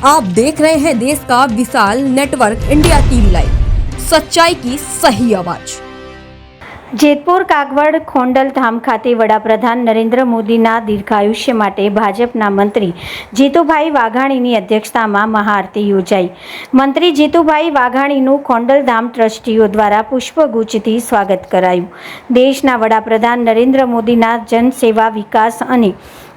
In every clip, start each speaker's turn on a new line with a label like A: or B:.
A: आप देख रहे हैं देश का विशाल नेटवर्क इंडिया टीवी लाइव, सच्चाई की सही आवाज।
B: જેતપુર કાગવડ ખોંડલ ધામ ખાતે વડાપ્રધાન નરેન્દ્ર મોદીના દીર્ઘાયુષ્ય માટે ભાજપના મંત્રી જીતુભાઈ વાઘાણીની અધ્યક્ષતામાં મહાઆરતી યોજાઈ। મંત્રી જીતુભાઈ વાઘાણીનું ખોંડલ ધામ ટ્રસ્ટીઓ દ્વારા પુષ્પગુચ્છથી સ્વાગત કરાયું। દેશના વડાપ્રધાન નરેન્દ્ર મોદીના જનસેવા વિકાસ અને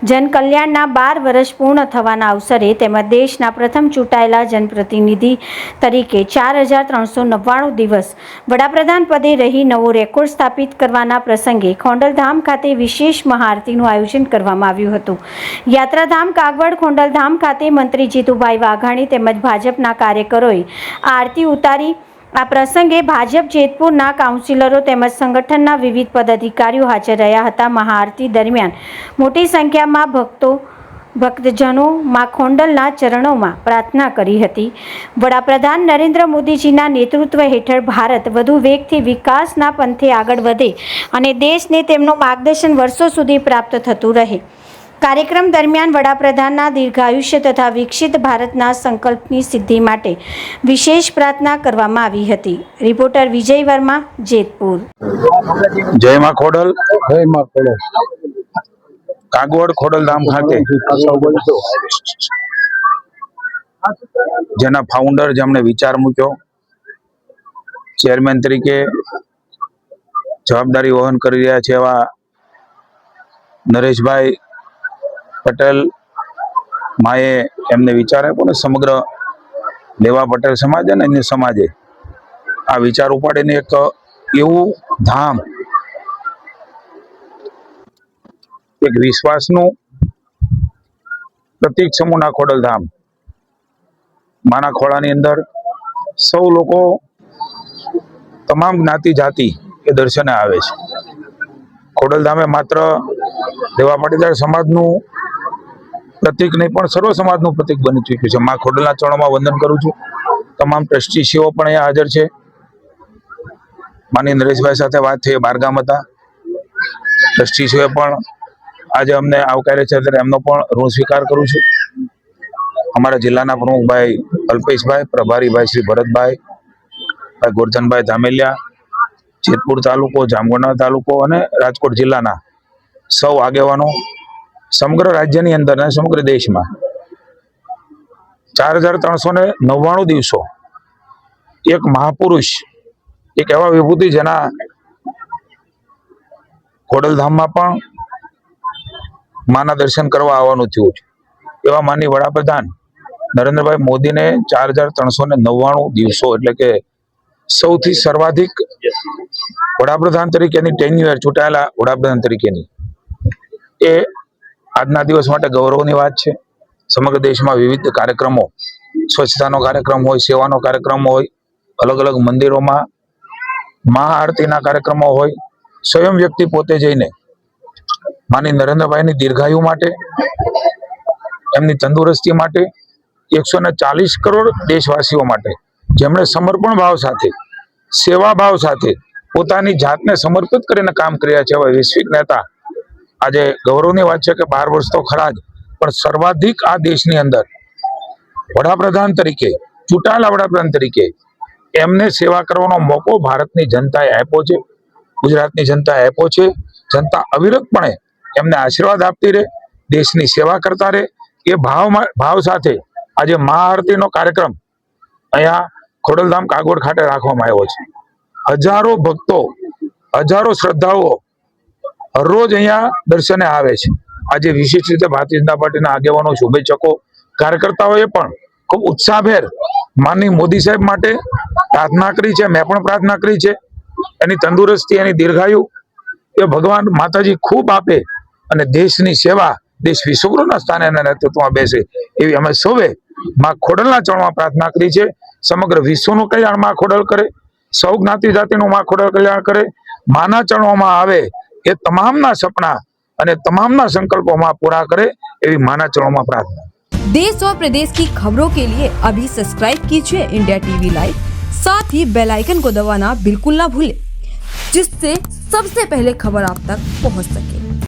B: જનકલ્યાણના 12 વર્ષ પૂર્ણ થવાના અવસરે તેમજ દેશના પ્રથમ ચૂંટાયેલા જનપ્રતિનિધિ તરીકે 4399 દિવસ વડાપ્રધાન પદે રહી નવો રેકોર્ડ સ્થાપિત કરવાના પ્રસંગે ખોંડલધામ ખાતે વિશેષ મહાઆરતીનું આયોજન કરવામાં આવ્યું હતું। યાત્રાધામ કાગવડ ખોંડલધામ ખાતે મંત્રી જીતુભાઈ વાઘાણી તેમજ ભાજપના કાર્યકરોએ આરતી ઉતારી। આ પ્રસંગે ભાજપ જેતપુરના કાઉન્સિલરો તેમજ સંગઠનના વિવિધ પદાધિકારીઓ હાજર રહ્યા હતા। મહાઆરતી દરમિયાન મોટી સંખ્યામાં ભક્તજનો મા ખોંડલના ચરણોમાં પ્રાર્થના કરી હતી। વડાપ્રધાન નરેન્દ્ર મોદીજીના નેતૃત્વ હેઠળ ભારત વધુ વેગથી વિકાસના પંથે આગળ વધે અને દેશને તેમનું માર્ગદર્શન વર્ષો સુધી પ્રાપ્ત થતું રહે। કાર્યક્રમ દરમિયાન વડાપ્રધાનના દીર્ઘાયુષ્ય તથા વિકસિત ભારતના સંકલ્પની સિદ્ધિ માટે વિશેષ પ્રાર્થના કરવામાં આવી હતી। રિપોર્ટર વિજય વર્મા, જેતપુર।
C: જય માં ખોડલ, જય માં ખોડલ। કાગવડ ખોડલધામ ખાતે જેના ફાઉન્ડર જેમણે વિચાર મૂક્યો, ચેરમેન તરીકે જવાબદારી વહન કરી રહ્યા છે એવા નરેશભાઈ પટેલ માએ એમને વિચાર આપ્યો ને સમગ્ર લેવા પટેલ સમાજ અને અન્ય સમાજે આ વિચાર ઉપાડીને એક એવું ધામ, એક વિશ્વાસનું પ્રતીક સમૂહના ખોડલધામ, માના ખોળાની અંદર સૌ લોકો તમામ જ્ઞાતિ જાતિ એ દર્શને આવે છે। ખોડલધામે માત્ર લેવા પાટીદાર સમાજનું પ્રતીક નહીં પણ સર્વ સમાજનું પ્રતીક બની ચૂક્યું છે। મા ખોડલના ચરણોમાં વંદન કરું છું। તમામ ટ્રસ્ટીઓ પણ અહીંયા હાજર છે। માની નરેશભાઈ સાથે વાત થઈ, બારગામ હતા। ટ્રસ્ટીઓએ પણ આજે અમને આવકાર્ય છે ત્યારે એમનો પણ ઋણ સ્વીકાર કરું છું। અમારા જિલ્લાના પ્રમુખભાઈ અલ્પેશભાઈ, પ્રભારીભાઈ શ્રી ભરતભાઈ, ભાઈ ગોરધનભાઈ ધામેલિયા, જેતપુર તાલુકો, જામગઢના તાલુકો અને રાજકોટ જિલ્લાના સૌ આગેવાનો, સમગ્ર રાજ્યની અંદર અને સમગ્ર દેશમાં 4399 દિવસો એક મહાપુરુષ, એક એવા વિભૂતિ જેના ખોડલધામમાં પણ માના દર્શન કરવા આવવાનું થયું છે એવા માનની વડાપ્રધાન નરેન્દ્રભાઈ મોદીને 4399 દિવસો એટલે કે સૌથી સર્વાધિક વડાપ્રધાન તરીકેની ટેન્યુઅર, ચૂંટાયેલા વડાપ્રધાન તરીકેની, એ આજના દિવસ માટે ગૌરવની વાત છે। સમગ્ર દેશમાં વિવિધ કાર્યક્રમો, સ્વચ્છતાનો કાર્યક્રમ હોય, સેવાનો કાર્યક્રમ હોય, અલગ અલગ મંદિરોમાં મહાઆરતીના કાર્યક્રમો હોય, સ્વયં વ્યક્તિ પોતે જઈને માની નરેન્દ્રભાઈની દીર્ઘાયુ માટે, એમની તંદુરસ્તી માટે, 140 કરોડ દેશવાસીઓ માટે જેમણે સમર્પણ ભાવ સાથે, સેવા ભાવ સાથે પોતાની જાતને સમર્પિત કરીને કામ કર્યા છે એવા વૈશ્વિક નેતા, આજે ગૌરવની વાત છે કે 12 વર્ષ તો ખરા જ, પણ સર્વાધિક આ દેશની અંદર વડાપ્રધાન તરીકે, ચૂંટાયેલા વડાપ્રધાન તરીકે એમને સેવા કરવાનો મોકો ભારતની જનતાએ આપ્યો છે, ગુજરાતની જનતાએ આપ્યો છે। જનતા અવિરતપણે એમને આશીર્વાદ આપતી રહે, દેશની સેવા કરતા રહે, એ ભાવ સાથે આજે મહાઆરતીનો કાર્યક્રમ અહીંયા ખોડલધામ કાગવડ ખાતે રાખવામાં આવ્યો છે। હજારો ભક્તો, હજારો શ્રદ્ધાળુઓ રોજ અહીંયા દર્શને આવે છે। આજે વિશેષ રીતે ભારતીય જનતા પાર્ટીના આગેવાનો, શુભેચ્છકો, કાર્યકર્તાઓએ પણ ખૂબ ઉત્સાહભેર માનની મોદી સાહેબ માટે પ્રાર્થના કરી છે। મેં પણ પ્રાર્થના કરી છે, એની તંદુરસ્તી, એની દીર્ઘાયુ એ ભગવાન માતાજી ખૂબ આપે અને દેશની સેવા, દેશ વિશ્વગુરુના સ્થાને એના નેતૃત્વમાં બેસે એવી અમે સૌએ મા ખોડલના ચરણમાં પ્રાર્થના કરી છે। સમગ્ર વિશ્વનું કલ્યાણ મા ખોડલ કરે, સૌ જ્ઞાતિ જાતિનું મા ખોડલ કલ્યાણ કરે, માના ચરણોમાં આવે એ તમામના સપના અને તમામના સંકલ્પોમાં पूरा करे एवं माना चरणों प्रार्थना।
A: देश और प्रदेश की खबरों के लिए अभी सब्सक्राइब कीजिए इंडिया टीवी लाइव, साथ ही बेल आइकन को दबाना बिल्कुल ना भूलें, जिससे सबसे पहले खबर आप तक पहुंच सके।